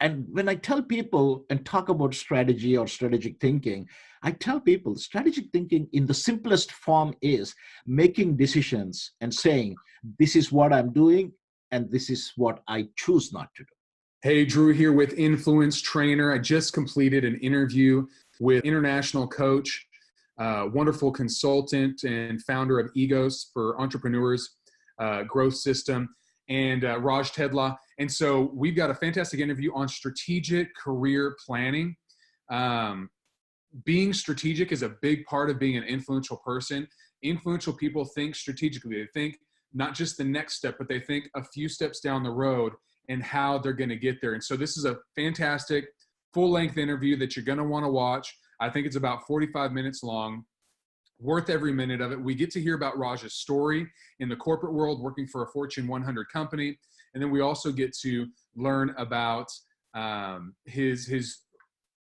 And when I tell people and talk about strategy or strategic thinking, I tell people strategic thinking in the simplest form is making decisions and saying, this is what I'm doing, and this is what I choose not to do. Hey, Drew here with Influence Trainer. I just completed an interview with international coach, wonderful consultant and founder of Egos for Entrepreneurs Growth System, and Raj Tedla. And so we've got a fantastic interview on strategic career planning. Being strategic is a big part of being an influential person. Influential people think strategically. They think not just the next step, but they think a few steps down the road and how they're going to get there. And so this is a fantastic full-length interview that you're going to want to watch. I think it's about 45 minutes long, worth every minute of it. We get to hear about Raj's story in the corporate world, working for a Fortune 100 company. And then we also get to learn about his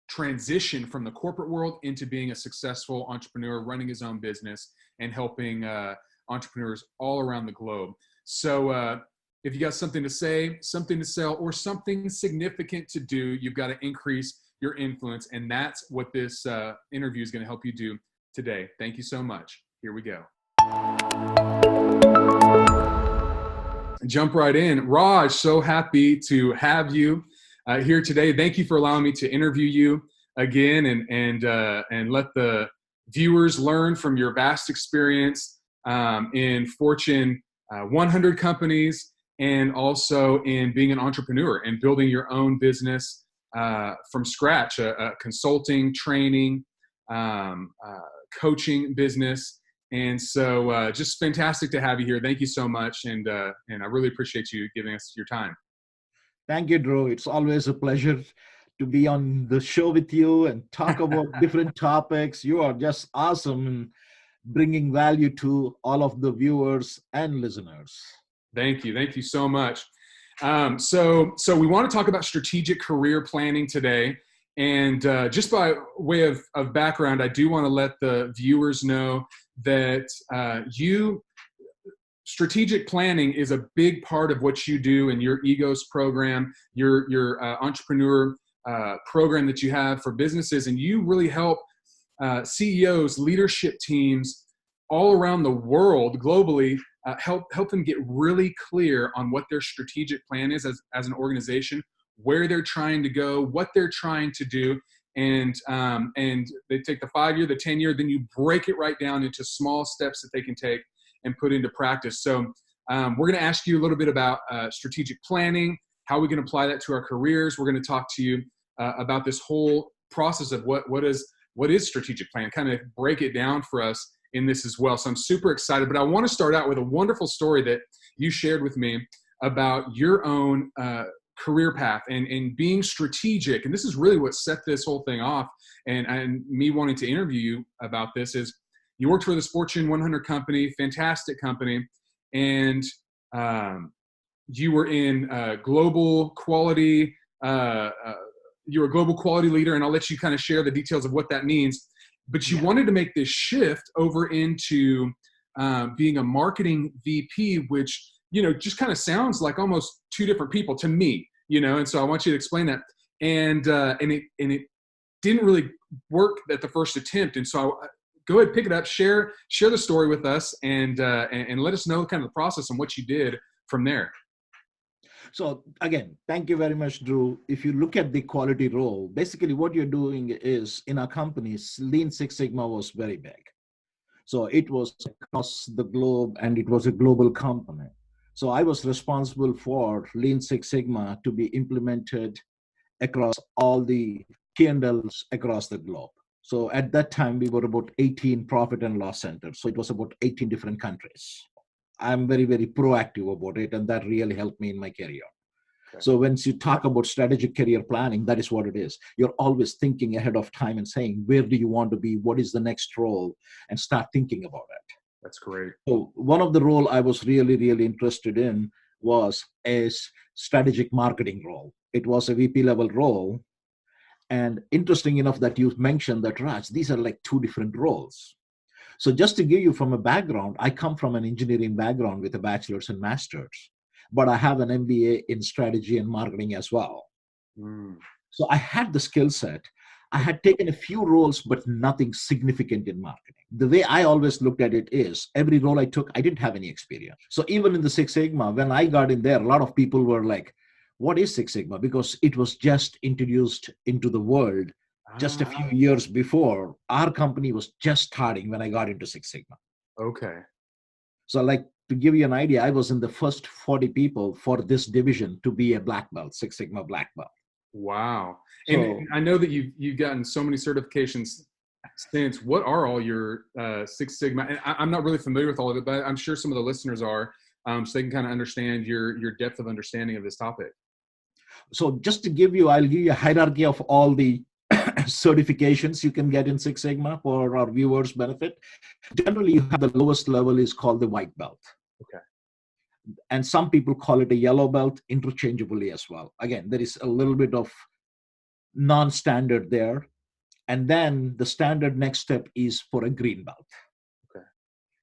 transition from the corporate world into being a successful entrepreneur, running his own business and helping entrepreneurs all around the globe. So if you got something to say, something to sell, or something significant to do, you've got to increase your influence. And that's what this interview is going to help you do today. Thank you so much. Here we go. Jump right in. Raj, so happy to have you here today. Thank you for allowing me to interview you again and let the viewers learn from your vast experience in Fortune 100 companies, and also in being an entrepreneur and building your own business from scratch, a consulting, training, coaching business. And so just fantastic to have you here. Thank you so much. And I really appreciate you giving us your time. Thank you, Drew. It's always a pleasure to be on the show with you and talk about different topics. You are just awesome in bringing value to all of the viewers and listeners. Thank you. Thank you so much. So we want to talk about strategic career planning today. And just by way of background, I do want to let the viewers know that strategic planning is a big part of what you do in your Egos program, your entrepreneur program that you have for businesses. And you really help CEOs, leadership teams all around the world globally, help them get really clear on what their strategic plan is as an organization, where they're trying to go, what they're trying to do. And they take the 5-year, the 10-year, then you break it right down into small steps that they can take and put into practice. So we're going to ask you a little bit about strategic planning, how we can apply that to our careers. We're going to talk to you about this whole process of what is strategic plan, kind of break it down for us in this as well. So I'm super excited, but I want to start out with a wonderful story that you shared with me about your own career path and being strategic. And this is really what set this whole thing off. And me wanting to interview you about this is you worked for this Fortune 100 company, fantastic company. And you were in global quality, you're a global quality leader. And I'll let you kind of share the details of what that means. But you wanted to make this shift over into being a marketing VP, which, just kind of sounds like almost two different people to me, and so I want you to explain that. And it didn't really work at the first attempt. And so go ahead, pick it up, share the story with us and let us know kind of the process and what you did from there. So again, thank you very much, Drew. If you look at the quality role, basically what you're doing is in our companies, Lean Six Sigma was very big. So it was across the globe and it was a global company. So I was responsible for Lean Six Sigma to be implemented across all the P&Ls across the globe. So at that time, we were about 18 profit and loss centers. So it was about 18 different countries. I'm very, very proactive about it, and that really helped me in my career. Okay. So when you talk about strategic career planning, that is what it is. You're always thinking ahead of time and saying, where do you want to be? What is the next role? And start thinking about it. That's great. So one of the role I was really, really interested in was a strategic marketing role. It was a VP level role. And interesting enough that you mentioned that, Raj, these are like two different roles. So just to give you from a background, I come from an engineering background with a bachelor's and master's, but I have an MBA in strategy and marketing as well. Mm. So I had the skill set. I had taken a few roles, but nothing significant in marketing. The way I always looked at it is every role I took, I didn't have any experience. So even in the Six Sigma, when I got in there, a lot of people were like, what is Six Sigma? Because it was just introduced into the world just a Ah, few years before. Our company was just starting when I got into Six Sigma. okay. So, like, to give you an idea, I was in the first 40 people for this division to be a black belt, Six Sigma black belt. Wow. And So, I know that you've gotten so many certifications since. What are all your Six Sigma? And I'm not really familiar with all of it, but I'm sure some of the listeners are, so they can kind of understand your depth of understanding of this topic. so just to give you, I'll give you a hierarchy of all the certifications you can get in Six Sigma for our viewers' benefit. Generally, you have the lowest level is called the white belt. Okay. And some people call it a yellow belt interchangeably as well. Again, there is a little bit of non-standard there. And then the standard next step is for a green belt. Okay.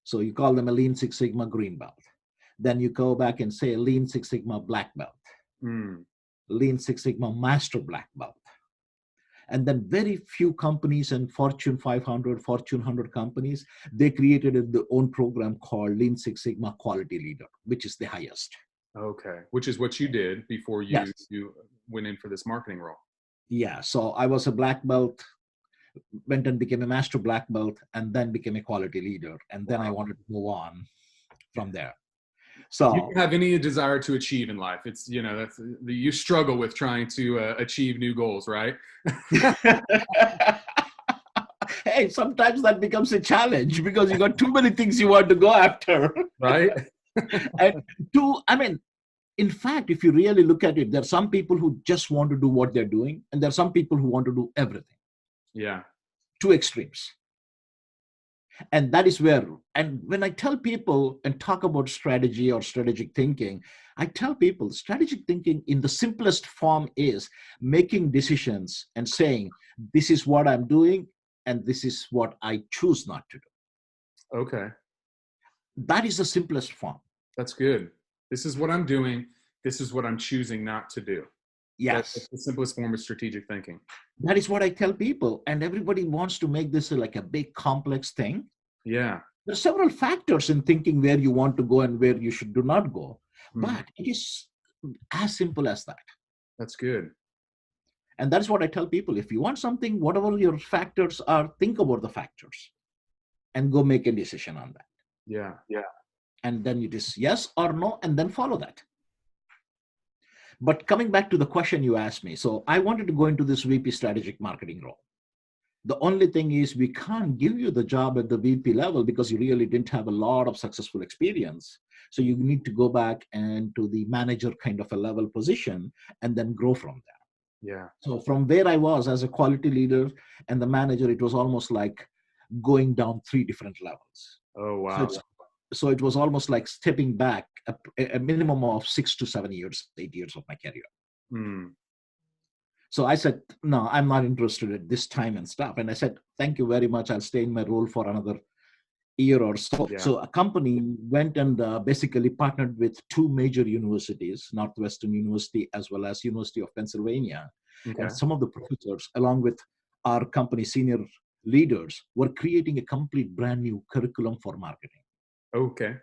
So you call them a Lean Six Sigma green belt. Then you go back and say Lean Six Sigma black belt, Mm. Lean Six Sigma master black belt. And then very few companies and Fortune 500, Fortune 100 companies, they created their own program called Lean Six Sigma Quality Leader, which is the highest. Okay. Which is what you did before Yes. you went in for this marketing role. Yeah. So I was a black belt, went and became a master black belt, and then became a quality leader. And then I Wow. wanted to move on from there. You So can have any desire to achieve in life. It's, that's you struggle with trying to achieve new goals, right? hey, sometimes that becomes a challenge because you got too many things you want to go after. Right. And I mean, in fact, if you really look at it, there are some people who just want to do what they're doing, and there are some people who want to do everything. Yeah. Two extremes. And that is where, and when I tell people and talk about strategy or strategic thinking, I tell people strategic thinking in the simplest form is making decisions and saying, this is what I'm doing, and this is what I choose not to do. Okay. That is the simplest form. That's good. This is what I'm doing. This is what I'm choosing not to do. That's Yes. the simplest form of strategic thinking. That is what I tell people. And everybody wants to make this like a big complex thing. Yeah. There are several factors in thinking where you want to go and where you should do not go. Mhm. But it is as simple as that. That's good. And that's what I tell people. If you want something, whatever your factors are, think about the factors and go make a decision on that. Yeah. And then it is yes or no, and then follow that. But coming back to the question you asked me, so I wanted to go into this VP strategic marketing role. The only thing is we can't give you the job at the VP level because you really didn't have a lot of successful experience. So you need to go back and to the manager kind of a level position and then grow from there. Yeah. So from where I was as a quality leader and the manager, it was almost like going down three different levels. Oh, So wow. so it was almost like stepping back a minimum of 6 to 7 years, 8 years of my career. Mm. So I said, no, I'm not interested at this time and stuff. And I said, thank you very much. I'll stay in my role for another year or so. Yeah. So a company went and basically partnered with two major universities, Northwestern University as well as University of Pennsylvania. Okay. And some of the professors, along with our company senior leaders, were creating a complete brand new curriculum for marketing. Okay.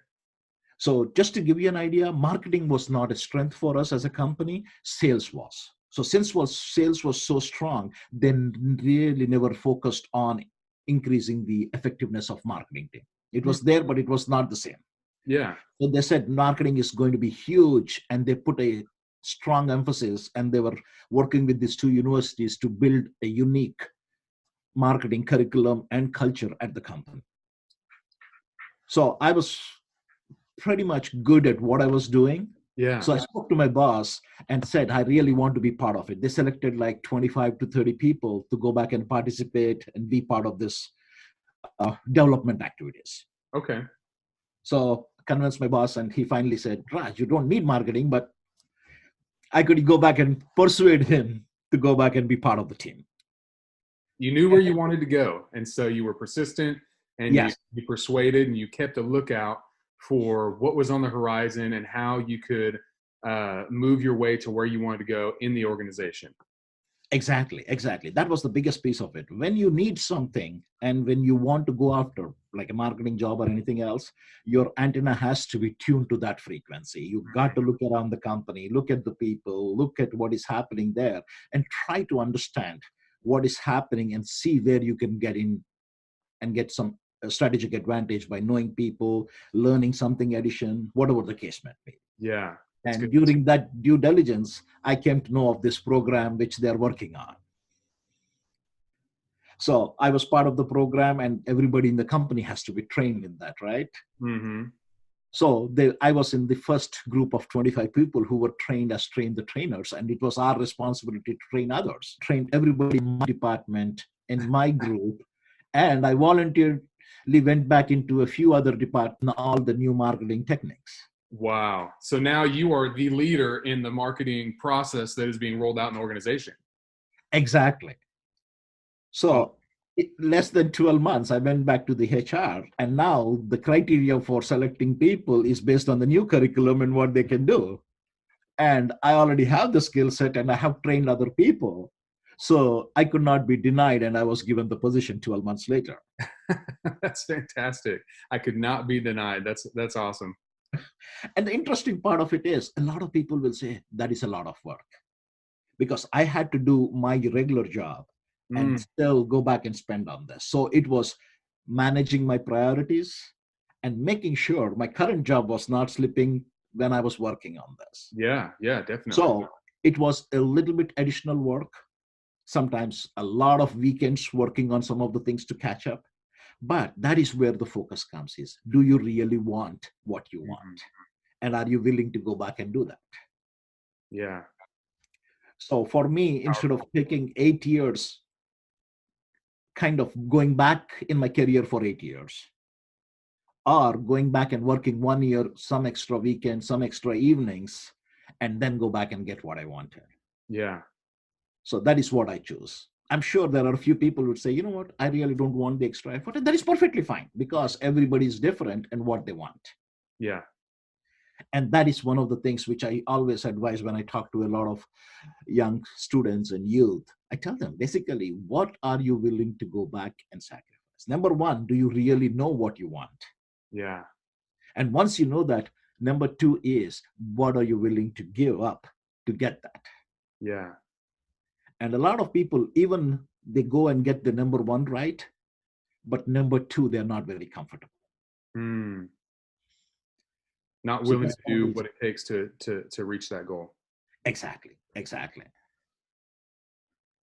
So just to give you an idea, marketing was not a strength for us as a company, sales was. So since sales was so strong, then really never focused on increasing the effectiveness of marketing team. It was there, but it was not the same. Yeah. So they said marketing is going to be huge, and they put a strong emphasis, and they were working with these two universities to build a unique marketing curriculum and culture at the company. So I was pretty much good at what I was doing. Yeah. So I spoke to my boss and said, I really want to be part of it. They selected like 25 to 30 people to go back and participate and be part of this development activities. Okay. So I convinced my boss, and he finally said, Raj, you don't need marketing, but I could go back and persuade him to go back and be part of the team. You knew where you wanted to go. And so you were persistent and Yes. you persuaded and you kept a lookout for what was on the horizon and how you could move your way to where you wanted to go in the organization. Exactly, exactly. That was the biggest piece of it. When you need something and when you want to go after like a marketing job or anything else, your antenna has to be tuned to that frequency. You've got to look around the company, look at the people, look at what is happening there, and try to understand what is happening and see where you can get in and get some strategic advantage by knowing people, learning something addition, whatever the case may be. Yeah. That's And good. during that due diligence, I came to know of this program which they're working on. So I was part of the program, and everybody in the company has to be trained in that, right? Mm-hmm. So I was in the first group of 25 people who were trained as train the trainers, and it was our responsibility to train others, train everybody in my department, in my group, and I voluntarily went back into a few other departments, all the new marketing techniques. Wow. So now you are the leader in the marketing process that is being rolled out in the organization. Exactly. So less than 12 months, I went back to the HR, and now the criteria for selecting people is based on the new curriculum and what they can do. And I already have the skill set and I have trained other people. So I could not be denied, and I was given the position 12 months later. That's fantastic. I could not be denied. That's awesome. And the interesting part of it is a lot of people will say that is a lot of work, because I had to do my regular job and still go back and spend on this. So it was managing my priorities and making sure my current job was not slipping when I was working on this. Yeah, definitely. So it was a little bit additional work, sometimes a lot of weekends working on some of the things to catch up. But that is where the focus comes is, do you really want what you want? And are you willing to go back and do that? Yeah. So for me, instead of taking 8 years, kind of going back in my career for 8 years, or going back and working 1 year, some extra weekends, some extra evenings, and then go back and get what I wanted. Yeah. So that is what I choose. I'm sure there are a few people who would say, you know what, I really don't want the extra effort. And that is perfectly fine, because everybody is different and what they want. Yeah. And that is one of the things which I always advise when I talk to a lot of young students and youth. I tell them, basically, what are you willing to go back and sacrifice? Number one, do you really know what you want? Yeah. And once you know that, number two is, what are you willing to give up to get that? Yeah. And a lot of people, even they go and get the number one right, but number two, they're not very comfortable. Not willing to do what it takes to reach that goal. Exactly.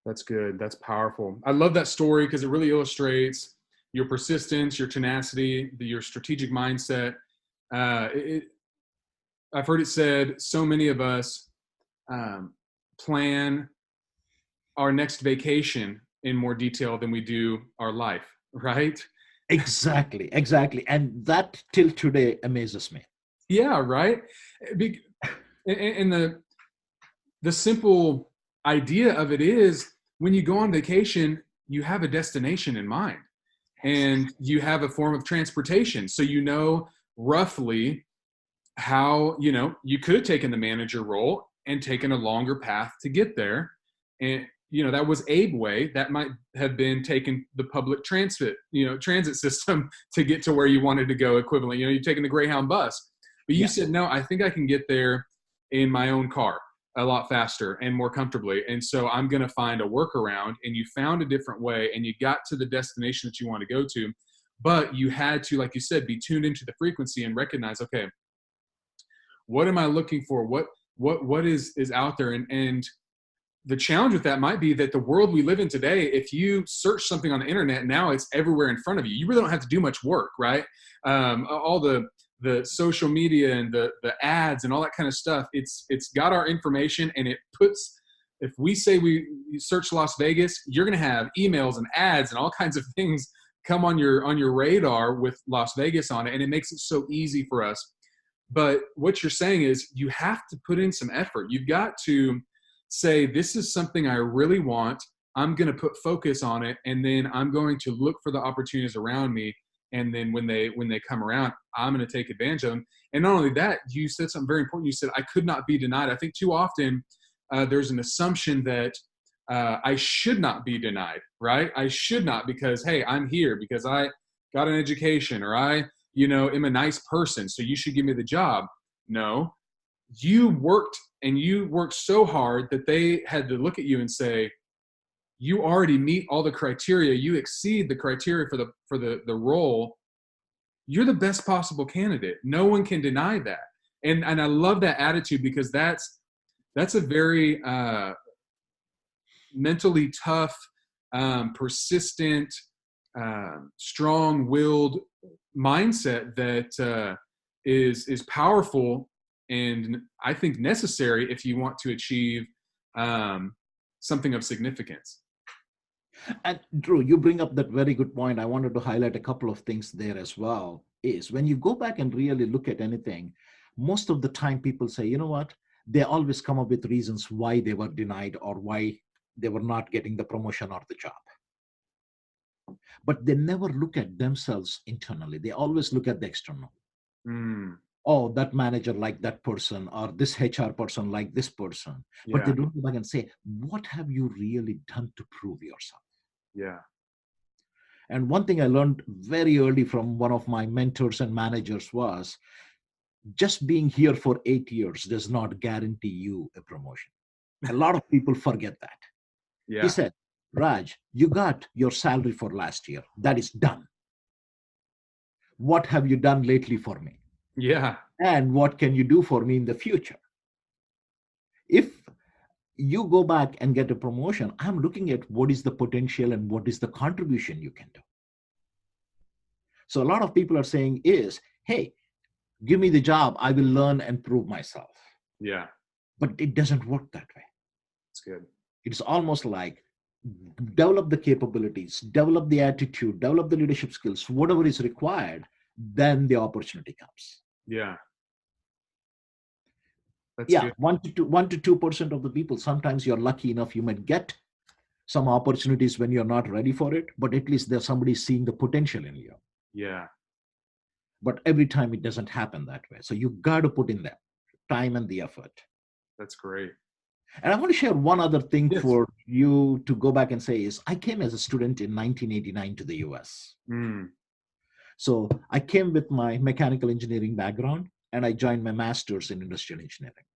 That's good. That's powerful. I love that story because it really illustrates your persistence, your tenacity, your strategic mindset. I've heard it said, so many of us plan our next vacation in more detail than we do our life, right? Exactly. And that till today amazes me. Yeah, right. And the simple idea of it is, when you go on vacation, you have a destination in mind and you have a form of transportation. So you know roughly how, you could have taken the manager role and taken a longer path to get there. And, that was Abe way. That might have been taking the public transit system to get to where you wanted to go equivalent. You're taking the Greyhound bus. But you said, no, I think I can get there in my own car a lot faster and more comfortably. And so I'm going to find a workaround. And you found a different way and you got to the destination that you want to go to. But you had to, like you said, be tuned into the frequency and recognize, okay, what am I looking for? What is out there? And the challenge with that might be that the world we live in today, if you search something on the internet, now it's everywhere in front of you. You really don't have to do much work, right? All the social media and the ads and all that kind of stuff, it's got our information, and it puts, if we say we search Las Vegas, you're going to have emails and ads and all kinds of things come on your radar with Las Vegas on it. And it makes it so easy for us. But what you're saying is you have to put in some effort. You've got to say, this is something I really want. I'm going to put focus on it. And then I'm going to look for the opportunities around me And then when they come around, I'm going to take advantage of them. And not only that, you said something very important. You said, I could not be denied. I think too often there's an assumption that I should not be denied, right? I should not, because, hey, I'm here because I got an education, or I, am a nice person, so you should give me the job. No, you worked so hard that they had to look at you and say, you already meet all the criteria. You exceed the criteria for the role. You're the best possible candidate. No one can deny that. And I love that attitude, because that's a very mentally tough, persistent, strong-willed mindset that is powerful, and I think necessary if you want to achieve something of significance. And Drew, you bring up that very good point. I wanted to highlight a couple of things there as well. Is when you go back and really look at anything, most of the time people say, you know what? They always come up with reasons why they were denied or why they were not getting the promotion or the job. But they never look at themselves internally. They always look at the external. Mm, Oh, that manager like that person, or this HR person like this person. But yeah, they don't go back and say, what have you really done to prove yourself? yeah, And one thing I learned very early from one of my mentors and managers was just being here for 8 years does not guarantee you a promotion. A lot of people forget that. He yeah, said, Raj, you got your salary for last year. That is done. What have you done lately for me? yeah, And what can you do for me in the future? If you go back and get a promotion, I'm looking at what is the potential and what is the contribution you can do. So a lot of people are saying is, hey, give me the job, I will learn and prove myself. yeah. But it doesn't work that way. It's good. It's almost like develop the capabilities, develop the attitude, develop the leadership skills, whatever is required, then the opportunity comes. Yeah, that's Yeah, good. 1 to 2% of the people, sometimes you're lucky enough, you might get some opportunities when you're not ready for it, but at least there's somebody seeing the potential in you. Yeah, But every time it doesn't happen that way. So you got to put in that time and the effort. that's great. And I want to share one other thing Yes. for you to go back and say is I came as a student in 1989 to the US. Mm, So I came with my mechanical engineering background and I joined my master's in industrial engineering.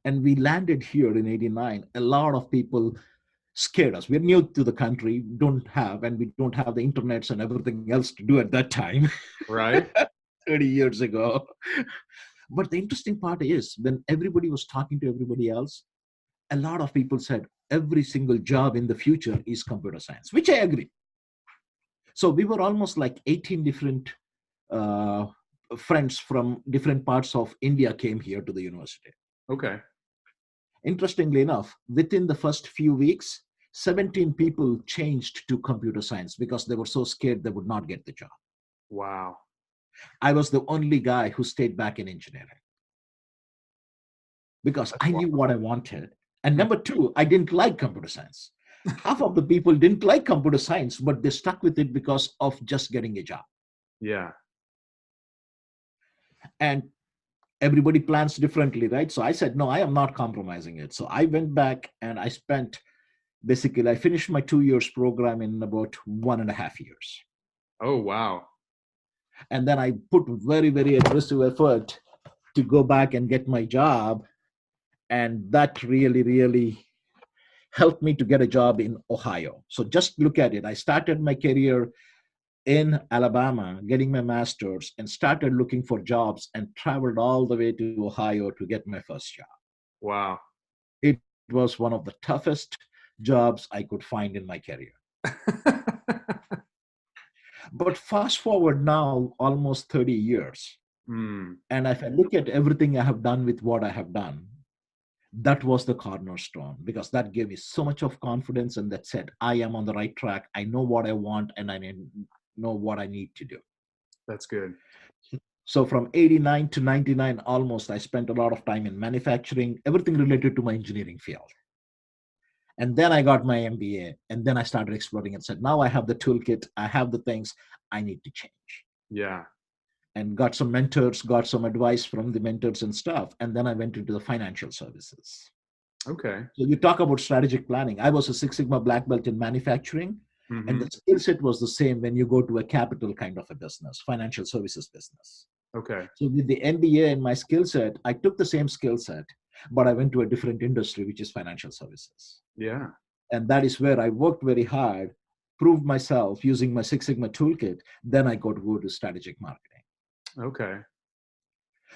And we landed here in 89. A lot of people scared us. We're new to the country, and we don't have the internets and everything else to do at that time, right. 30 years ago. But the interesting part is when everybody was talking to everybody else, a lot of people said every single job in the future is computer science, which I agree. So we were almost like 18 different uh, friends from different parts of India came here to the university. Okay. Interestingly enough, within the first few weeks, 17 people changed to computer science because they were so scared they would not get the job. Wow. I was the only guy who stayed back in engineering because That's I wild. knew what I wanted. And Hmm. number two, I didn't like computer science. Half of the people didn't like computer science, but they stuck with it because of just getting a job. Yeah. And everybody plans differently, right? So I said, no, I am not compromising it. So I went back and I finished my 2 years program in about 1.5 years. Oh, wow. And then I put very, very aggressive effort to go back and get my job. And that really, really helped me to get a job in Ohio. So just look at it. I started my career in Alabama, getting my master's, and started looking for jobs and traveled all the way to Ohio to get my first job. Wow. It was one of the toughest jobs I could find in my career. But fast forward now almost 30 years. Mm, And if I look at everything I have done with what I have done, that was the cornerstone because that gave me so much of confidence and that said, I am on the right track. I know what I want and I know what I need to do. that's good. So from 89 to 99, almost, I spent a lot of time in manufacturing, everything related to my engineering field. And then I got my MBA, and then I started exploring and said, now I have the toolkit, I have the things, I need to change. Yeah. And got some mentors, got some advice from the mentors and stuff. And then I went into the financial services. Okay. So you talk about strategic planning. I was a Six Sigma black belt in manufacturing, and Mm-hmm. the skill set was the same when you go to a capital kind of a business, financial services business. Okay. So with the MBA and my skill set, I took the same skill set, but I went to a different industry, which is financial services. Yeah. And that is where I worked very hard, proved myself using my Six Sigma toolkit. Then I got to go to strategic marketing. Okay.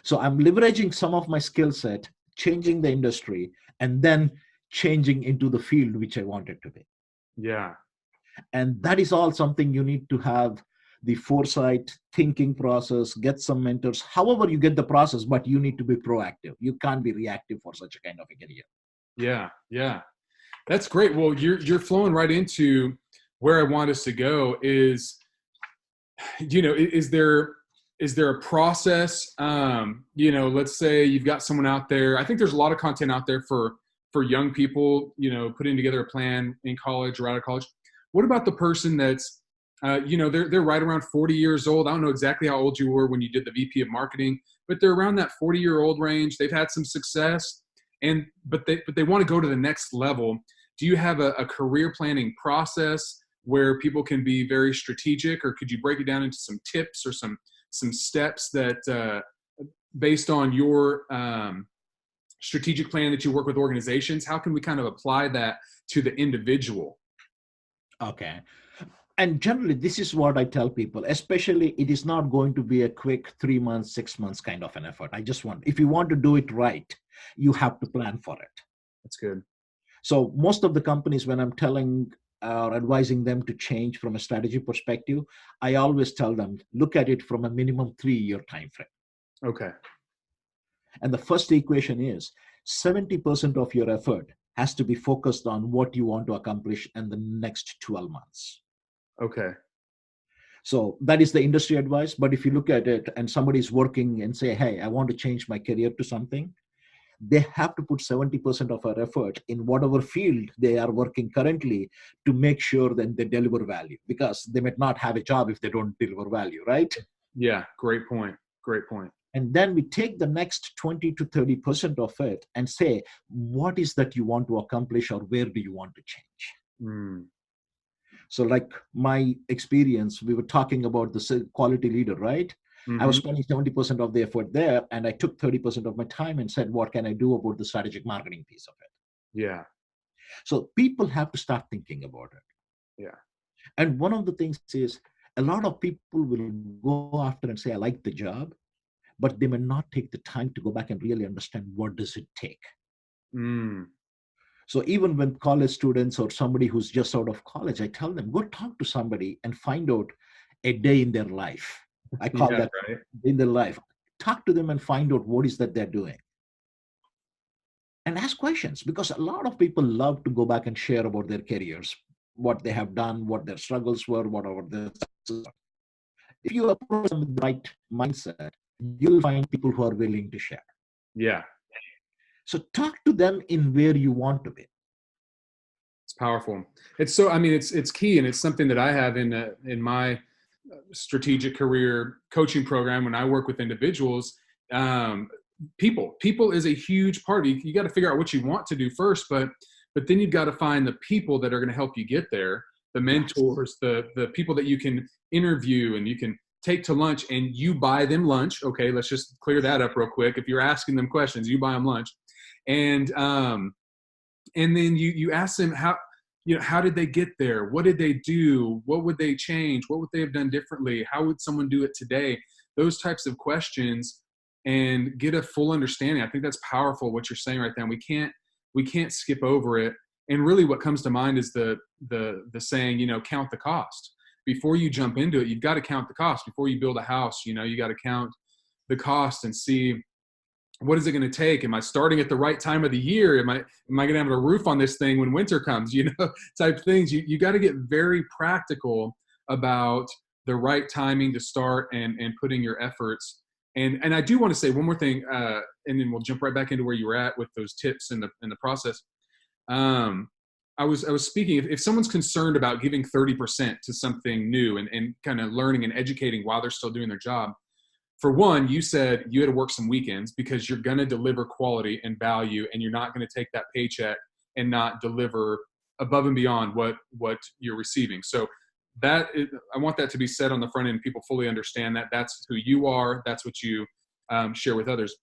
So I'm leveraging some of my skill set, changing the industry, and then changing into the field which I wanted to be. Yeah. And that is all something you need to have the foresight, thinking process, get some mentors, however you get the process, but you need to be proactive. You can't be reactive for such a kind of a career. Yeah. Yeah. That's great. Well, you're flowing right into where I want us to go is, is there a process, let's say you've got someone out there. I think there's a lot of content out there for young people, putting together a plan in college or out of college. What about the person that's, they're right around 40 years old. I don't know exactly how old you were when you did the VP of marketing, but they're around that 40-year-old range. They've had some success, but they want to go to the next level. Do you have a career planning process where people can be very strategic, or could you break it down into some tips or some steps that, based on your strategic plan that you work with organizations, how can we kind of apply that to the individual? Okay. And generally, this is what I tell people, especially it is not going to be a quick 3 months, 6 months kind of an effort. If you want to do it right, you have to plan for it. That's good. So most of the companies, when I'm telling or advising them to change from a strategy perspective, I always tell them, look at it from a minimum 3-year time frame. Okay. And the first equation is 70% of your effort has to be focused on what you want to accomplish in the next 12 months. Okay. So that is the industry advice. But if you look at it and somebody's working and say, hey, I want to change my career to something, they have to put 70% of our effort in whatever field they are working currently to make sure that they deliver value, because they might not have a job if they don't deliver value, right? Yeah. Great point. Great point. And then we take the next 20 to 30% of it and say, what is that you want to accomplish, or where do you want to change? Mm. So like my experience, we were talking about the quality leader, right? I was Mm-hmm. spending 70% of the effort there, and I took 30% of my time and said, what can I do about the strategic marketing piece of it? Yeah. So people have to start thinking about it. Yeah. And one of the things is, a lot of people will go after and say, I like the job, but they may not take the time to go back and really understand what does it take. Mm. So even when college students or somebody who's just out of college, I tell them, go talk to somebody and find out a day in their life. I call Yeah. that Right. in their life. Talk to them and find out what is that they're doing. And ask questions, because a lot of people love to go back and share about their careers, what they have done, what their struggles were, whatever their successes are. If you approach them with the right mindset, you'll find people who are willing to share. Yeah. So talk to them in where you want to be. It's powerful. It's key. And it's something that I have in my strategic career coaching program. When I work with individuals, people is a huge part. You got to figure out what you want to do first, but then you've got to find the people that are going to help you get there, the Yes. mentors, the people that you can interview and you can take to lunch, and you buy them lunch. Okay. Let's just clear that up real quick. If you're asking them questions, you buy them lunch. And then you ask them how did they get there? What did they do? What would they change? What would they have done differently? How would someone do it today? Those types of questions, and get a full understanding. I think that's powerful what you're saying right there. And we can't skip over it. And really what comes to mind is the saying, count the cost. Before you jump into it, you've got to count the cost. Before you build a house, you got to count the cost and see, what is it going to take? Am I starting at the right time of the year? Am I going to have a roof on this thing when winter comes? Type things. You got to get very practical about the right timing to start and putting your efforts. And I do want to say one more thing, and then we'll jump right back into where you were at with those tips and the process. I was speaking, if someone's concerned about giving 30% to something new and kind of learning and educating while they're still doing their job, for one, you said you had to work some weekends because you're going to deliver quality and value, and you're not going to take that paycheck and not deliver above and beyond what you're receiving. So I want that to be said on the front end. People fully understand that that's who you are. That's what you share with others.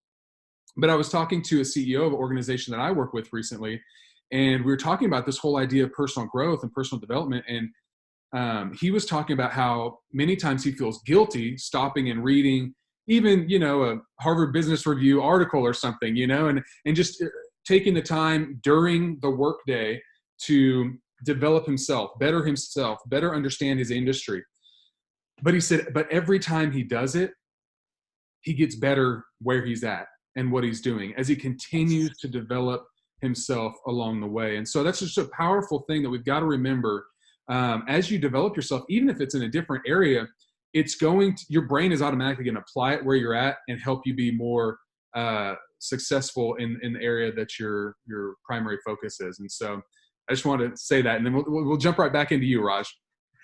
But I was talking to a CEO of an organization that I work with recently, and we were talking about this whole idea of personal growth and personal development. And he was talking about how many times he feels guilty stopping and reading even, a Harvard Business Review article or something, and just taking the time during the workday to develop himself, better understand his industry. But he said, but every time he does it, he gets better where he's at and what he's doing as he continues to develop himself along the way. And so that's just a powerful thing that we've got to remember. As you develop yourself, even if it's in a different area, your brain is automatically going to apply it where you're at and help you be more successful in the area that your primary focus is. And so I just wanted to say that, and then we'll jump right back into you, Raj.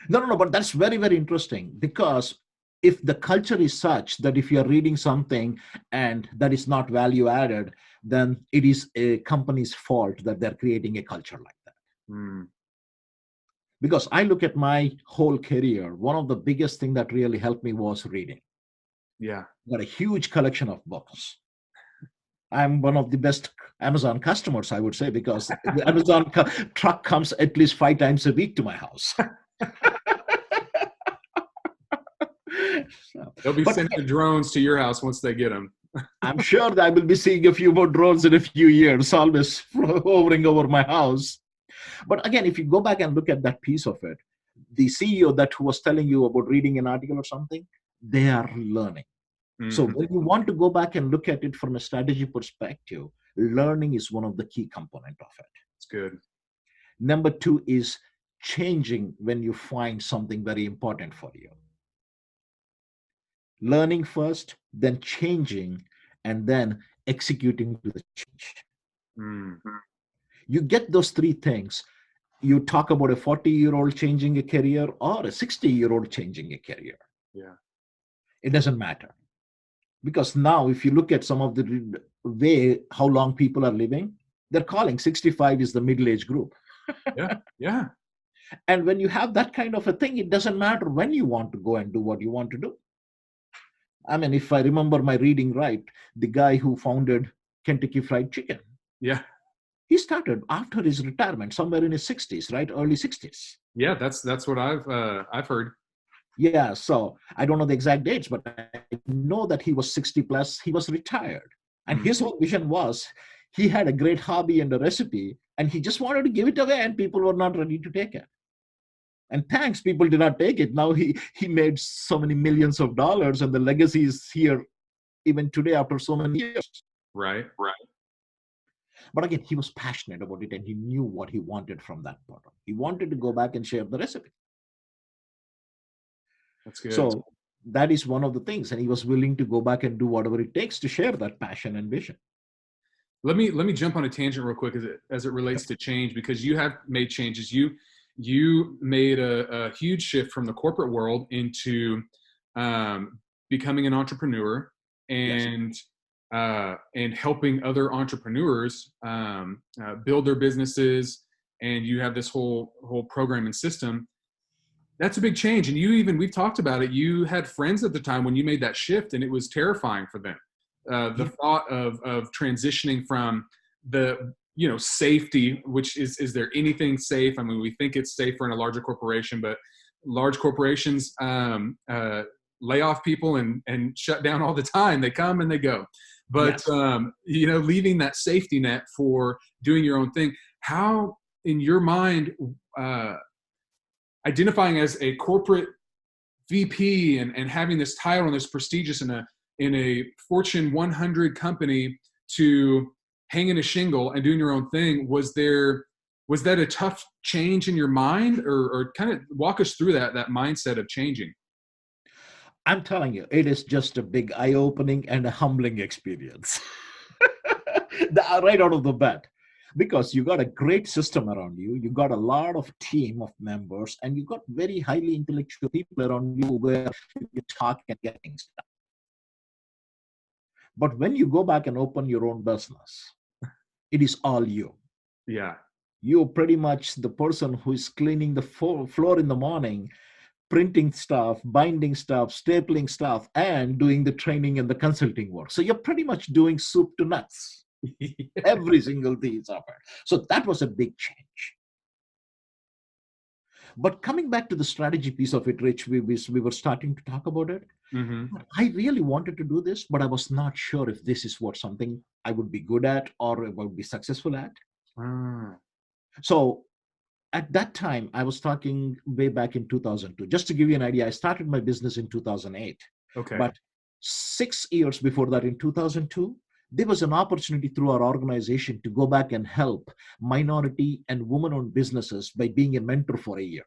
No, but that's very, very interesting, because if the culture is such that if you're reading something and that is not value added, then it is a company's fault that they're creating a culture like that. Mm. Because I look at my whole career, one of the biggest things that really helped me was reading. Yeah. Got a huge collection of books. I'm one of the best Amazon customers, I would say, because the Amazon truck comes at least 5 times a week to my house. They'll be sending the drones to your house once they get them. I'm sure that I will be seeing a few more drones in a few years, always hovering over my house. But again, if you go back and look at that piece of it, the CEO who was telling you about reading an article or something, they are learning. Mm-hmm. So when you want to go back and look at it from a strategy perspective, learning is one of the key components of it. It's good. Number 2 is changing when you find something very important for you. Learning first, then changing, and then executing to the change. Mm-hmm. You get those 3 things. You talk about a 40-year-old changing a career or a 60-year-old changing a career. Yeah. It doesn't matter. Because now if you look at some of the way how long people are living, they're calling 65 is the middle-age group. Yeah. And when you have that kind of a thing, it doesn't matter when you want to go and do what you want to do. I mean, if I remember my reading right, the guy who founded Kentucky Fried Chicken. Yeah. He started after his retirement, somewhere in his 60s, right? Early 60s. Yeah, that's what I've heard. Yeah, so I don't know the exact dates, but I know that he was 60 plus. He was retired. And his whole vision was he had a great hobby and a recipe, and he just wanted to give it away, and people were not ready to take it. And thanks, people did not take it. Now he made so many millions of dollars, and the legacy is here even today after so many years. Right. But again, he was passionate about it, and he knew what he wanted from that product. He wanted to go back and share the recipe. That's good. So that is one of the things, and he was willing to go back and do whatever it takes to share that passion and vision. Let me jump on a tangent real quick as it relates to change, because you have made changes. You made a huge shift from the corporate world into becoming an entrepreneur and helping other entrepreneurs build their businesses. And you have this whole program and system. That's a big change. And we've talked about it. You had friends at the time when you made that shift, and it was terrifying for them. The thought of transitioning from the, safety, which is there anything safe? I mean, we think it's safer in a larger corporation, but large corporations lay off people and shut down all the time. They come and they go. But, leaving that safety net for doing your own thing, how in your mind, identifying as a corporate VP and having this title and this prestigious in a Fortune 100 company to hanging a shingle and doing your own thing, was that a tough change in your mind, or kind of walk us through that mindset of changing? I'm telling you, it is just a big eye-opening and a humbling experience. Right out of the bat. because you got a great system around you, you got a lot of team of members, and you got very highly intellectual people around you where you talk and get things done. But when you go back and open your own business, it is all you. Yeah. You're pretty much the person who is cleaning the floor in the morning, printing stuff, binding stuff, stapling stuff, and doing the training and the consulting work. So you're pretty much doing soup to nuts. Every single thing is offered. So that was a big change. But coming back to the strategy piece of it, Rich, we were starting to talk about it. Mm-hmm. I really wanted to do this, but I was not sure if this is what something I would be good at or I would be successful at. Ah, So at that time, I was talking way back in 2002. Just to give you an idea, I started my business in 2008. okay. But 6 years before that, in 2002, there was an opportunity through our organization to go back and help minority and women-owned businesses by being a mentor for a year.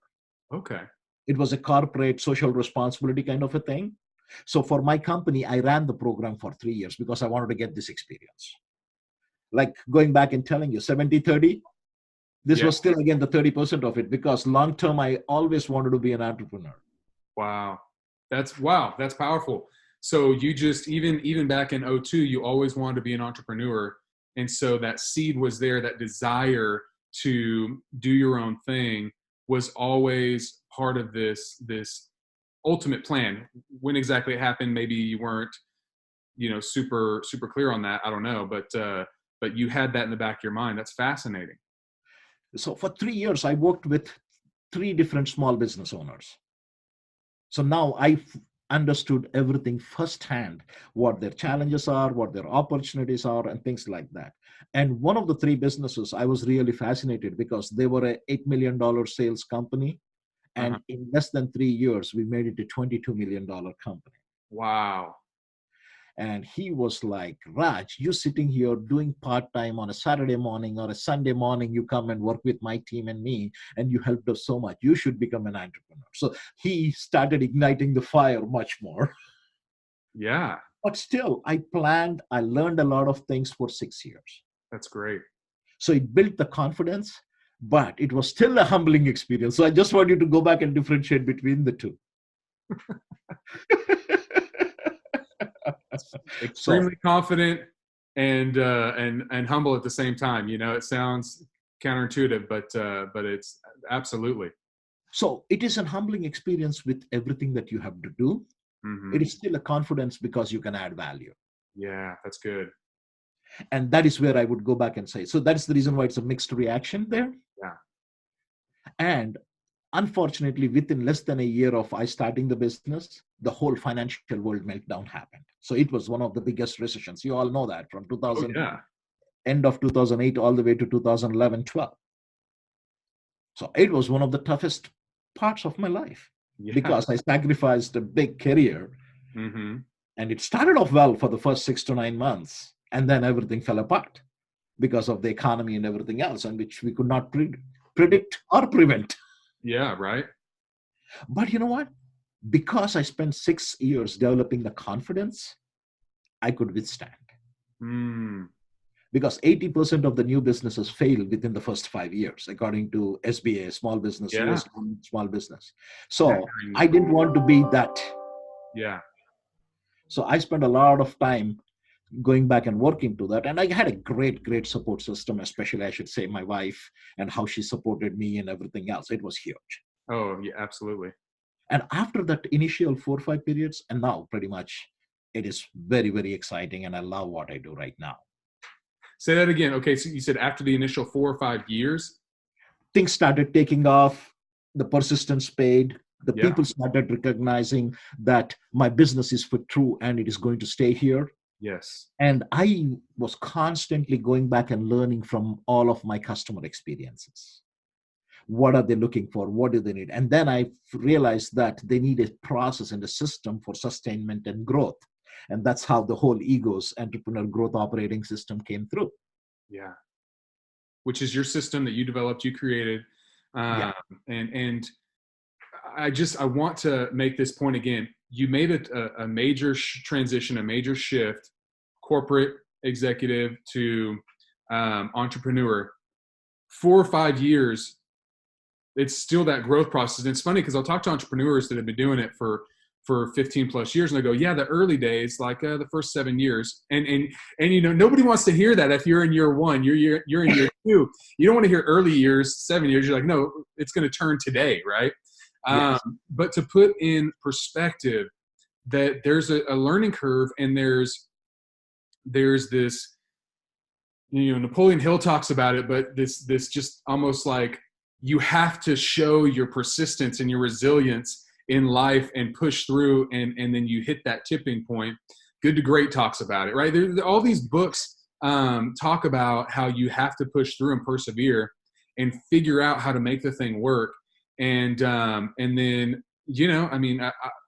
Okay. It was a corporate social responsibility kind of a thing. So for my company, I ran the program for 3 years because I wanted to get this experience. Like going back and telling you 70-30, this Yeah. was still again the 30% of it because long term, I always wanted to be an entrepreneur. Wow. That's powerful. So you just, even back in '02, you always wanted to be an entrepreneur. And so that seed was there, that desire to do your own thing was always part of this ultimate plan. When exactly it happened, maybe you weren't, super clear on that. I don't know, but you had that in the back of your mind. That's fascinating. So for 3 years, I worked with 3 different small business owners. So now I understood everything firsthand, what their challenges are, what their opportunities are, and things like that. And one of the 3 businesses, I was really fascinated because they were a $8 million sales company. Uh-huh. And in less than 3 years, we made it a $22 million company. Wow. And he was like, Raj, you sitting here doing part-time on a Saturday morning or a Sunday morning, you come and work with my team and me, and you helped us so much. You should become an entrepreneur. So he started igniting the fire much more. Yeah. But still, I learned a lot of things for 6 years. That's great. So it built the confidence, but it was still a humbling experience. So I just want you to go back and differentiate between the two. So Extremely confident and humble at the same time. It sounds counterintuitive, but it's absolutely. So it is an humbling experience with everything that you have to do. Mm-hmm. It is still a confidence because you can add value. Yeah, that's good. And that is where I would go back and say, so that's the reason why it's a mixed reaction there. Yeah. And unfortunately, within less than a year of I starting the business, the whole financial world meltdown happened. So it was one of the biggest recessions. You all know that from Oh 2000, yeah. end of 2008, all the way to 2011-12. So it was one of the toughest parts of my life Yeah. because I sacrificed a big career. Mm-hmm. And it started off well for the first 6 to 9 months. And then everything fell apart because of the economy and everything else, and which we could not predict or prevent. Yeah. Right. But you know what? Because I spent 6 years developing the confidence, I could withstand. Mm. Because 80% of the new businesses fail within the first 5 years, according to SBA, Small Business, Yeah. US Small Business. So I didn't want to be that. Yeah. So I spent a lot of time going back and working to that. And I had a great support system, especially I should say my wife and how she supported me and everything else. It was huge. Oh yeah. Absolutely. And after that initial 4 or 5 periods, and now pretty much it is very exciting. And I love what I do right now. Say that again. Okay. So you said after the initial 4 or 5 years. Things started taking off, the persistence paid, the Yeah. people started recognizing that my business is for true and it is going to stay here. Yes. And I was constantly going back and learning from all of my customer experiences. What are they looking for? What do they need? And then I realized that they need a process and a system for sustainment and growth. And that's how the whole EGOS entrepreneur growth operating system came through. Yeah. Which is your system that you developed, you created. Yeah. And I want to make this point again. You made a major transition, a major shift, corporate executive to entrepreneur. 4 or 5 years, it's still that growth process. And it's funny because I'll talk to entrepreneurs that have been doing it for 15 plus years, and I go, yeah, the early days, like the first 7 years, and you know, nobody wants to hear that. If you're in year one, you're in year two, you don't want to hear early years, 7 years. You're like, no, it's going to turn today, right? Yes. But to put in perspective that there's a learning curve, and there's this, you know, Napoleon Hill talks about it, but this just almost like you have to show your persistence and your resilience in life and push through, and then you hit that tipping point. Good to Great talks about it, right? All these books talk about how you have to push through and persevere and figure out how to make the thing work. And then, you know, I mean,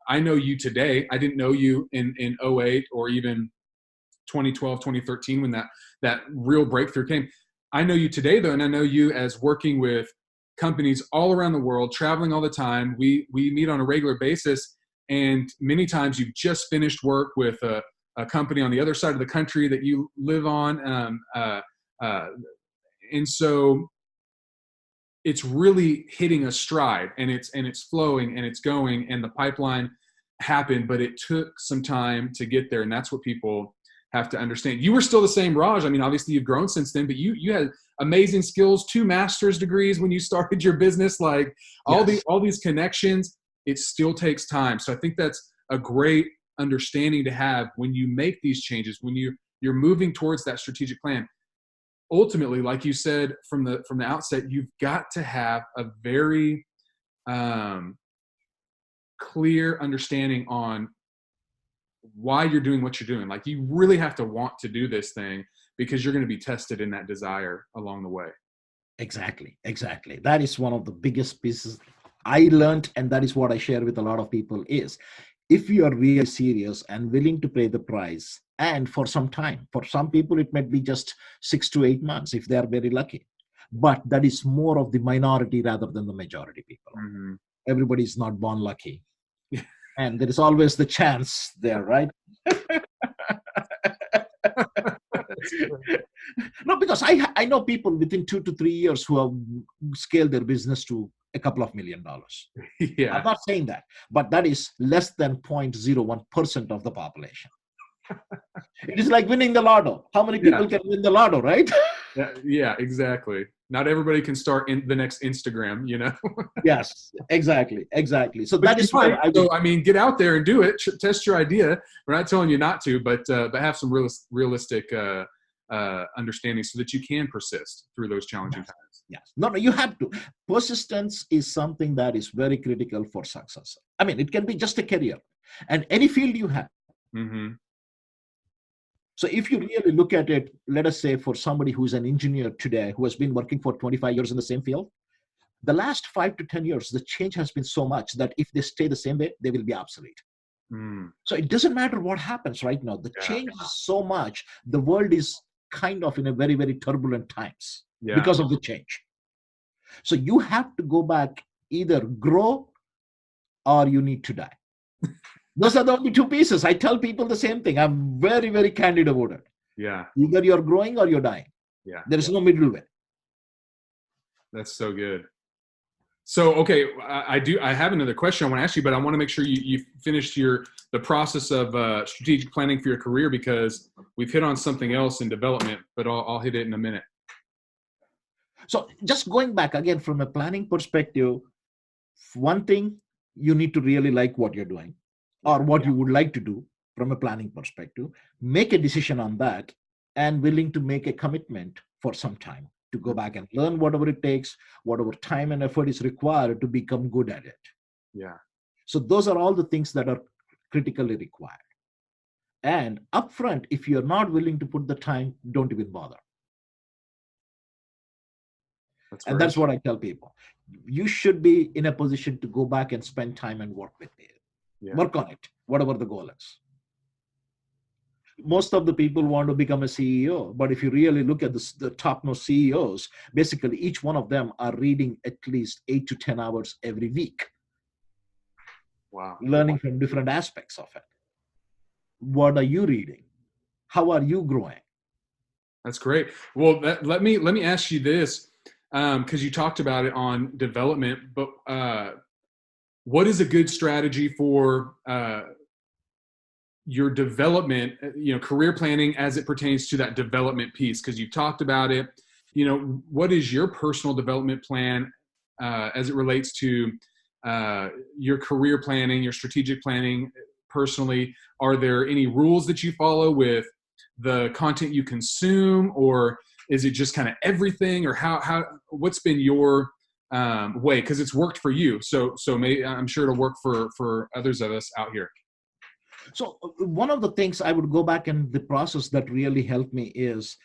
I know you today. I didn't know you in 08 or even 2012, 2013, when that real breakthrough came. I know you today though, and I know you as working with companies all around the world, traveling all the time. We meet on a regular basis, and many times you've just finished work with a company on the other side of the country that you live on, and so it's really hitting a stride, and it's flowing and it's going, and the pipeline happened, but it took some time to get there, and that's what people have to understand. You were still the same Raj. I mean, obviously you've grown since then, but you had amazing skills, 2 master's degrees when you started your business, like Yes. all these connections. It still takes time. So I think that's a great understanding to have when you make these changes, when you're moving towards that strategic plan. Ultimately, like you said from the outset, you've got to have a very clear understanding on why you're doing what you're doing. Like, you really have to want to do this thing, because you're going to be tested in that desire along the way. Exactly. Exactly. That is one of the biggest pieces I learned, and that is what I share with a lot of people is, if you are really serious and willing to pay the price, and for some time, for some people, it might be just 6 to 8 months if they are very lucky. But that is more of the minority rather than the majority people. Mm-hmm. Everybody is not born lucky. And there is always the chance there, right? No, because I know people within 2 to 3 years who have scaled their business to a couple of $1 million. Yeah. I'm not saying that, but that is less than 0.01% of the population. It is like winning the lotto. How many people can win the lotto, right? Yeah, exactly. Not everybody can start in the next Instagram, you know? Yes, exactly. So But that is where I would. so, I mean, get out there and do it. Test your idea. We're not telling you not to, but have some realistic understanding so that you can persist through those challenging times. Yes. No, you have to. Persistence is something that is very critical for success. I mean, it can be just a career and any field you have. Mm-hmm. So if you really look at it, let us say for somebody who's an engineer today, who has been working for 25 years in the same field, the last 5 to 10 years, the change has been so much that if they stay the same way, they will be obsolete. Mm. So it doesn't matter what happens right now. The change is so much. The world is kind of in a very, very turbulent times because of the change. So you have to go back, either grow or you need to die. Those are the only 2 pieces. I tell people the same thing. I'm very, very candid about it. Yeah. Either you're growing or you're dying. Yeah. There is no middle way. That's so good. So, okay, I have another question I want to ask you, but I want to make sure you finished the process of strategic planning for your career, because we've hit on something else in development, but I'll hit it in a minute. So just going back again from a planning perspective, one thing, you need to really like what you're doing or what you would like to do from a planning perspective. Make a decision on that and willing to make a commitment for some time to go back and learn whatever it takes, whatever time and effort is required to become good at it. Yeah. So those are all the things that are critically required. And upfront, if you're not willing to put the time, don't even bother. And that's what I tell people. You should be in a position to go back and spend time and work with it. Yeah. Work on it, whatever the goal is. Most of the people want to become a CEO, but if you really look at the top-notch CEOs, basically each one of them are reading at least 8 to 10 hours every week. Wow. Learning from different aspects of it. What are you reading? How are you growing? That's great. Well, let me ask you this. because you talked about it on development, but what is a good strategy for your development, career planning as it pertains to that development piece? Because you talked about it. What is your personal development plan as it relates to your career planning, your strategic planning personally? Are there any rules that you follow with the content you consume, or is it just kind of everything, or what's been your way? Because it's worked for you, so I'm sure it'll work for others of us out here. So one of the things I would go back in the process that really helped me is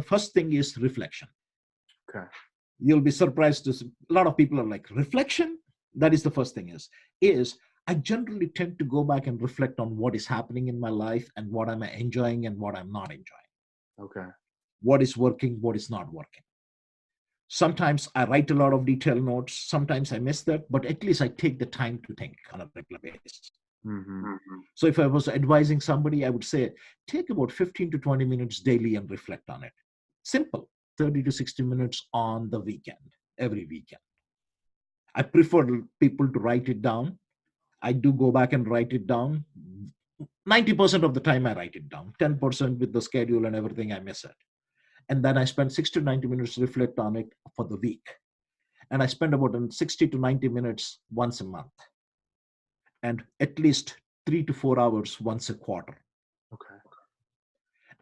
first thing is reflection. Okay. You'll be surprised to see, a lot of people are like, reflection? That is the first thing is I generally tend to go back and reflect on what is happening in my life and what I'm enjoying and what I'm not enjoying. Okay. What is working, what is not working. Sometimes I write a lot of detailed notes. Sometimes I miss that, but at least I take the time to think on a regular basis. Mm-hmm. So if I was advising somebody, I would say, take about 15 to 20 minutes daily and reflect on it. Simple, 30 to 60 minutes on the weekend, every weekend. I prefer people to write it down. I do go back and write it down. 90% of the time I write it down, 10% with the schedule and everything, I miss it. And then I spend 60 to 90 minutes to reflect on it for the week. And I spend about 60 to 90 minutes once a month, and at least 3 to 4 hours once a quarter. Okay.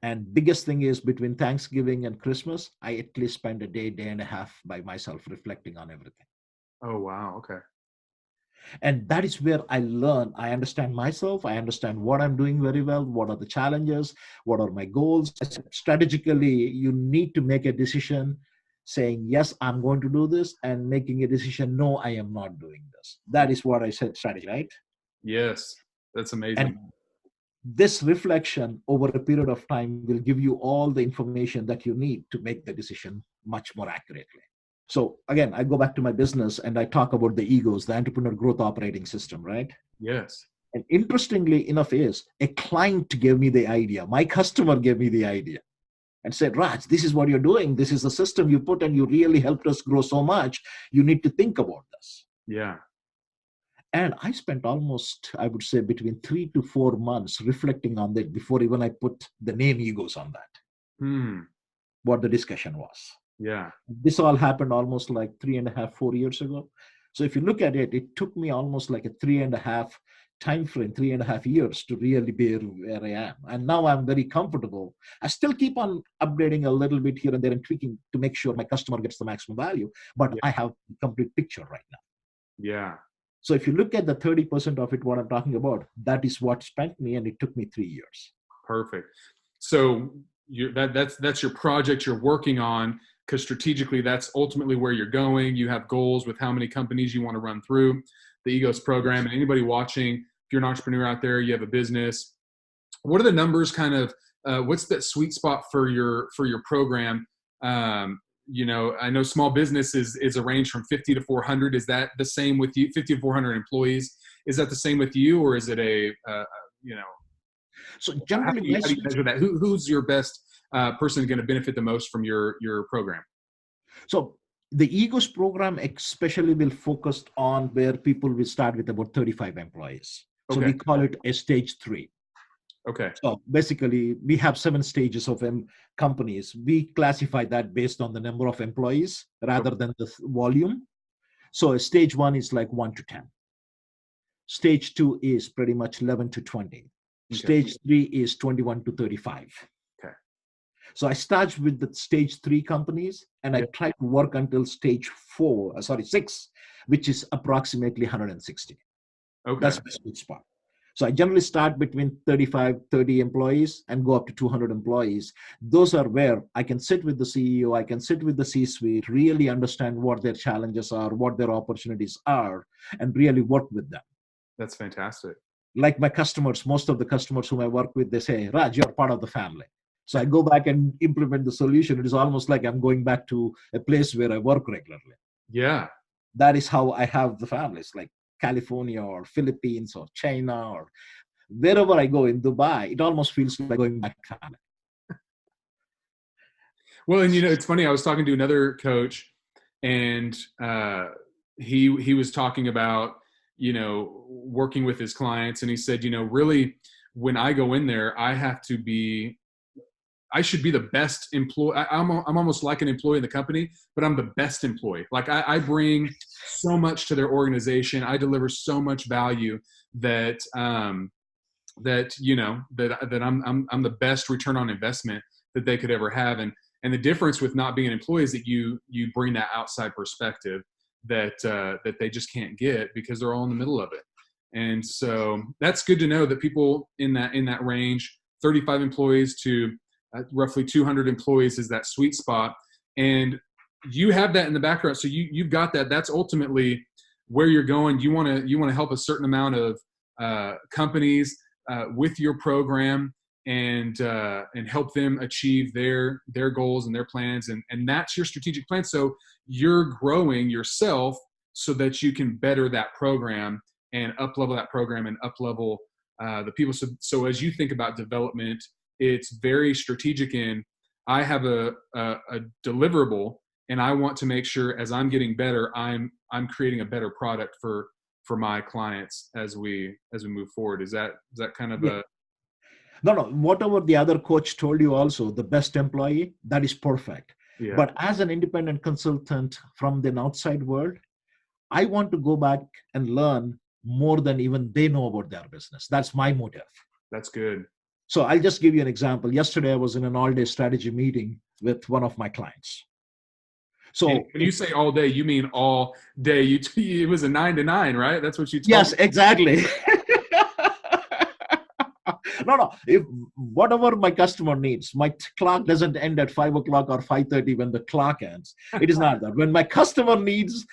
And biggest thing is between Thanksgiving and Christmas, I at least spend a day and a half by myself reflecting on everything. Oh, wow. Okay. And that is where I learn. I understand myself. I understand what I'm doing very well. What are the challenges? What are my goals? Strategically, you need to make a decision saying, yes, I'm going to do this, and making a decision, no, I am not doing this. That is what I said, strategy, right? Yes. That's amazing. And this reflection over a period of time will give you all the information that you need to make the decision much more accurately. So again, I go back to my business and I talk about the egos, the entrepreneur growth operating system, right? Yes. And interestingly enough is a client gave me the idea. My customer gave me the idea and said, Raj, this is what you're doing. This is the system you put and you really helped us grow so much. You need to think about this. Yeah. And I spent almost, I would say, between 3 to 4 months reflecting on that before even I put the name egos on that, what the discussion was. Yeah. This all happened almost like 3.5, 4 years ago. So if you look at it, it took me almost like a 3.5 time frame, 3.5 years to really be where I am. And now I'm very comfortable. I still keep on upgrading a little bit here and there and tweaking to make sure my customer gets the maximum value. But I have the complete picture right now. Yeah. So if you look at the 30% of it, what I'm talking about, that is what spent me, and it took me 3 years. Perfect. So that's your project you're working on, because strategically that's ultimately where you're going. You have goals with how many companies you want to run through the EGOS program. And anybody watching, if you're an entrepreneur out there, you have a business, what are the numbers kind of, what's that sweet spot for your program? I know small business is a range from 50 to 400. Is that the same with you? 50 to 400 employees. Is that the same with you, or is it So generally, how do you measure that? Who's your best person going to benefit the most from your program? So the EGOS program especially will focus on where people will start with about 35 employees. So we call it a stage 3. Okay. So basically, we have 7 stages of companies. We classify that based on the number of employees rather than the volume. So stage 1 is like 1 to 10. Stage 2 is pretty much 11 to 20. Stage 3 is 21 to 35. Okay. So I start with the stage 3 companies, and I try to work until stage 6, which is approximately 160. Okay. That's my sweet spot. So I generally start between 35, 30 employees and go up to 200 employees. Those are where I can sit with the CEO, I can sit with the C-suite, really understand what their challenges are, what their opportunities are, and really work with them. That's fantastic. Like my customers, most of the customers whom I work with, they say, Raj, you're part of the family. So I go back and implement the solution. It is almost like I'm going back to a place where I work regularly. Yeah. That is how I have the families, like California or Philippines or China or wherever I go in Dubai, it almost feels like going back to family. Well, and it's funny, I was talking to another coach and he was talking about, you know, working with his clients, and he said, you know, really, when I go in there, I should be the best employee. I'm almost like an employee in the company, but I'm the best employee. Like I bring so much to their organization. I deliver so much value that you know, that I'm the best return on investment that they could ever have. And the difference with not being an employee is that you bring that outside perspective that they just can't get because they're all in the middle of it. And so that's good to know that people in that range, 35 employees to roughly 200 employees, is that sweet spot. And you have that in the background, so you've got that. That's ultimately where you're going. You want to help a certain amount of companies with your program, and help them achieve their goals and their plans, and that's your strategic plan. So you're growing yourself so that you can better that program and up level that program and up level the people. So as you think about development, it's very strategic in, I have a deliverable, and I want to make sure as I'm getting better, I'm creating a better product for my clients as we move forward. Is that kind of Yeah. No, whatever the other coach told you also, the best employee, that is perfect. Yeah. But as an independent consultant from the outside world, I want to go back and learn more than even they know about their business. That's my motive. That's good. So I'll just give you an example. Yesterday, I was in an all-day strategy meeting with one of my clients. So and when you say all day, you mean all day. It was a 9 to 9, right? That's what you told yes, me. exactly. No. If whatever my customer needs, my clock doesn't end at 5 o'clock or 5:30 when the clock ends. It is not that. When my customer needs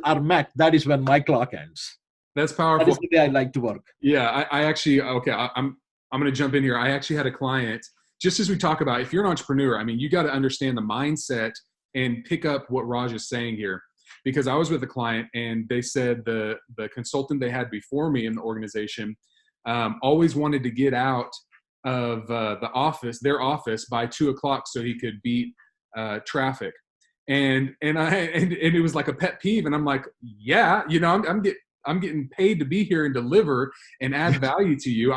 are met, that is when my clock ends. That's That powerful. is the way I like to work. Yeah, I actually, okay, I'm going to jump in here. I actually had a client, just as we talk about, if you're an entrepreneur, I mean, you got to understand the mindset and pick up what Raj is saying here. Because I was with a client, and they said the consultant they had before me in the organization always wanted to get out of their office by 2 o'clock so he could beat traffic. And it was like a pet peeve. And I'm like, yeah, you know, I'm getting paid to be here and deliver and add value to you.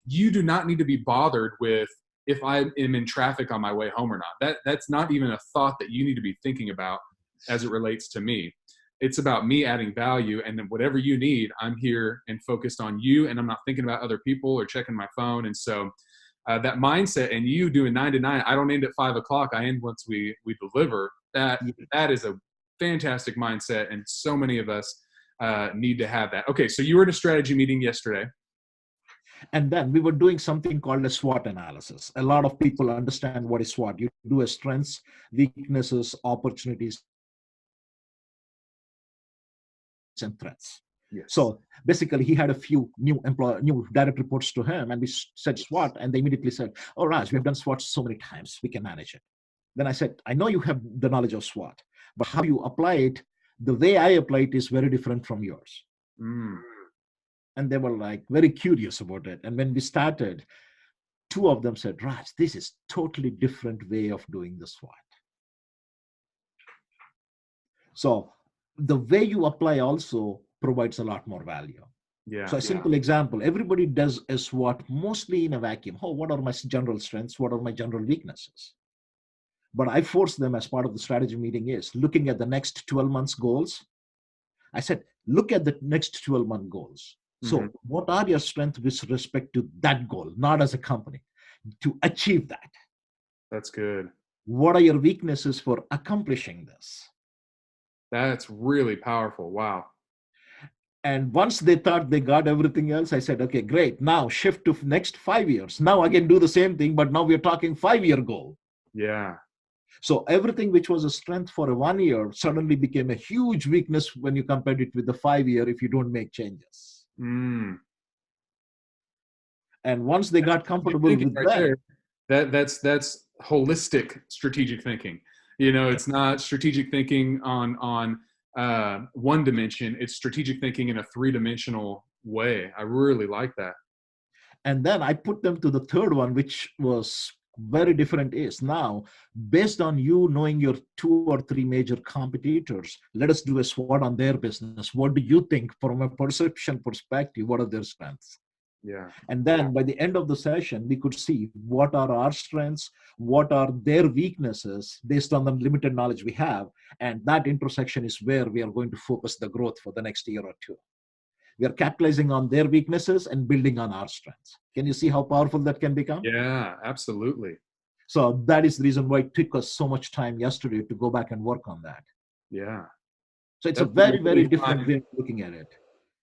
You do not need to be bothered with if I am in traffic on my way home or not. That's not even a thought that you need to be thinking about as it relates to me. It's about me adding value, and then whatever you need, I'm here and focused on you, and I'm not thinking about other people or checking my phone. And so that mindset, and you doing 9 to 9, I don't end at 5 o'clock. I end once we deliver. That is a fantastic mindset, and so many of us need to have that. Okay, so you were in a strategy meeting yesterday. And then we were doing something called a SWOT analysis. A lot of people understand what is SWOT. You do a strengths, weaknesses, opportunities, and threats. Yes. So basically, he had a few new direct reports to him, and we said SWOT, and they immediately said, "Oh, Raj, we have done SWOT so many times, we can manage it." Then I said, "I know you have the knowledge of SWOT, but how you apply it, the way I apply it is very different from yours." And they were like very curious about it. And when we started, two of them said, "Raj, this is totally different way of doing the SWOT." So the way you apply also provides a lot more value. Yeah. So a simple example, everybody does a SWOT mostly in a vacuum. Oh, what are my general strengths? What are my general weaknesses? But I forced them as part of the strategy meeting is looking at the next 12 months goals. I said, look at the next 12-month goals. So what are your strengths with respect to that goal, not as a company, to achieve that? That's good. What are your weaknesses for accomplishing this? That's really powerful. Wow. And once they thought they got everything else, I said, okay, great. Now shift to next 5 years. Now I can do the same thing, but now we're talking 5-year goal. Yeah. So everything which was a strength for a 1 year suddenly became a huge weakness when you compared it with the 5-year if you don't make changes. And once they got comfortable with right that, that's holistic strategic thinking. You know, it's not strategic thinking on one dimension. It's strategic thinking in a 3-dimensional way. I really like that. And then I put them to the third one, which was Very different is now, based on you knowing your 2 or 3 major competitors, let us do a SWOT on their business. What do you think from a perception perspective? What are their strengths? Yeah. And then by the end of the session, we could see what are our strengths, what are their weaknesses based on the limited knowledge we have. And that intersection is where we are going to focus the growth for the next year or two. We are capitalizing on their weaknesses and building on our strengths. Can you see how powerful that can become? Yeah, absolutely. So that is the reason why it took us so much time yesterday to go back and work on that. Yeah. So it's a That's where you very, very really different find, way of looking at it.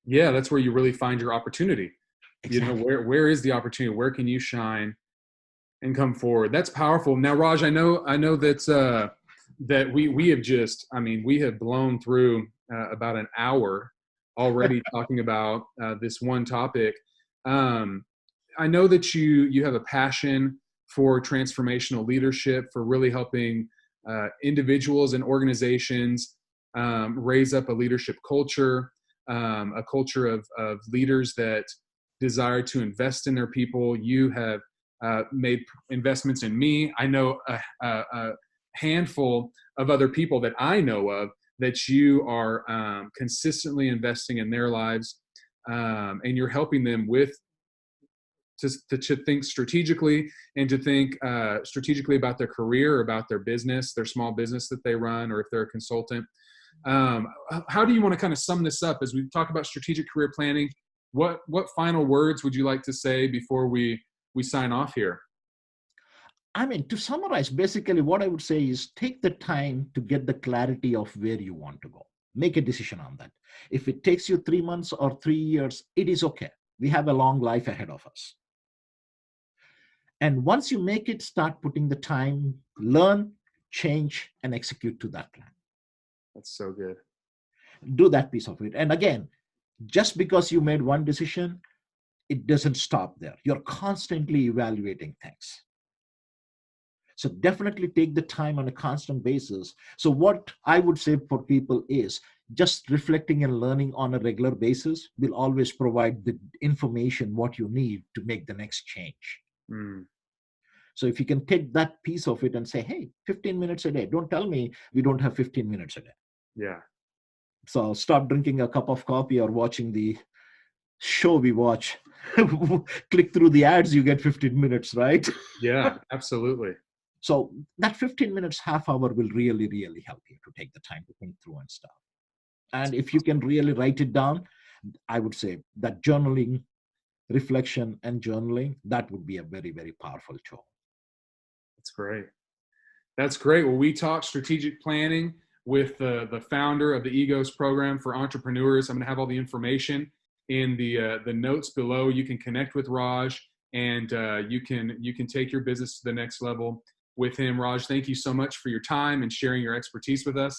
yeah, that's where you really find your opportunity. You know, Exactly. where is the opportunity? Where can you shine and come forward? That's powerful. Now, Raj, I know that we have just, I mean, we have blown through about an hour already talking about this one topic. Um, I know that you have a passion for transformational leadership, for really helping individuals and organizations raise up a leadership culture, a culture of leaders that desire to invest in their people. You have made investments in me. I know a handful of other people that I know of that you are consistently investing in their lives, and you're helping them with to think strategically and to think strategically about their career, about their business, their small business that they run, or if they're a consultant. How do you want to kind of sum this up as we talk about strategic career planning? What final words would you like to say before we sign off here? I mean, to summarize, basically what I would say is take the time to get the clarity of where you want to go. Make a decision on that. If it takes you 3 months or 3 years, it is okay. We have a long life ahead of us. And once you make it, start putting the time, learn, change, and execute to that plan. That's so good. Do that piece of it. And again, just because you made one decision, it doesn't stop there. You're constantly evaluating things. So definitely take the time on a constant basis. So what I would say for people is just reflecting and learning on a regular basis will always provide the information what you need to make the next change. Mm, So if you can take that piece of it and say, hey, 15 minutes a day, don't tell me we don't have 15 minutes a day. yeah. So stop drinking a cup of coffee or watching the show we watch. Click through the ads, you get 15 minutes, right? Yeah, absolutely. So that 15 minutes, half hour will really, really help you to take the time to think through and stuff. And if you can really write it down, I would say that journaling, reflection, and journaling, that would be a very, very powerful tool. That's great. That's great. Well, we talked strategic planning with the founder of the EGOS program for entrepreneurs. I'm going to have all the information in the notes below. You can connect with Raj, and you can take your business to the next level with him. Raj, thank you so much for your time and sharing your expertise with us.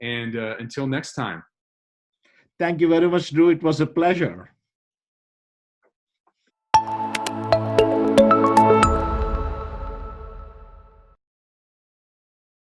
And until next time. Thank you very much, Drew. It was a pleasure.